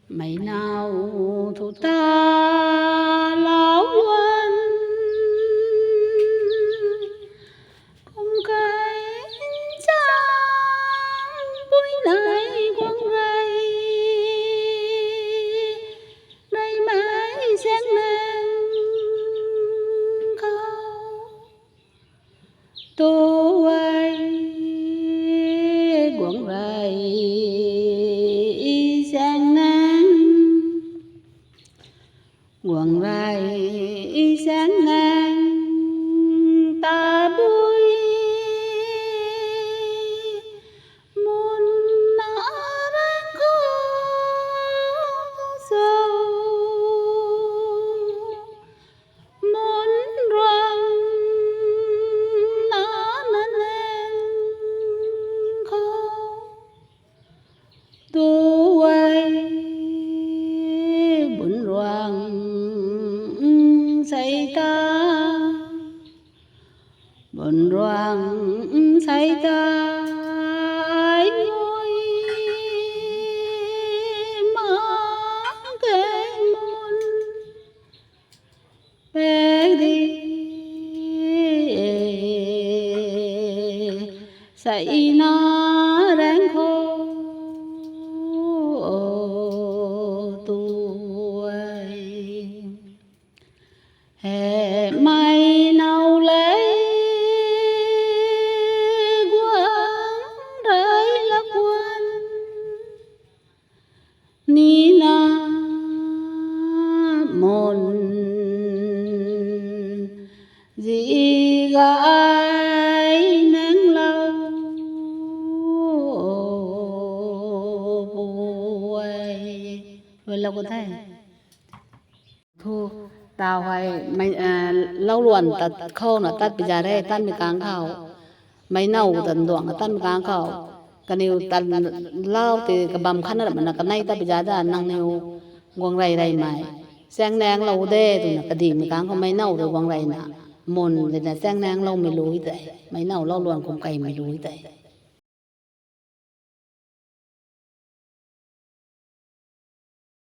Mấy nào thu ta lão luân không cái trang vui này quăng rầy đây mãi sáng lên khâu tu ấy quăng rầy sáng nắng quăng rầy sáng nắng ta vui muốn nở đang khô sầu muốn răng nở nên khô tu ấy buồn roang say ta buồn roang say ta ai ngồi mang cái môn bé đi say nó đang khô tuổi hè mai nào lấy quán rơi là quên ni na môn gì gái nắng lâu vui rồi lâu có thể thu tao hay mày lâu luôn tật khâu nó tật bây giờ đây tật bị cáng khảo mấy nấu tận đoạn tật bị cáng khảo cái điều tật lâu thì cái bầm khăn là mình cái này tật bây giờ là năng nhiều quăng rầy rầy mày sang nang lâu đê tụi nó cái gì mình cáng không mấy nấu rồi quăng rầy nè mồn thì là sang nang lâu mày lúi vậy mấy nấu lâu luôn cũng cày mày lúi vậy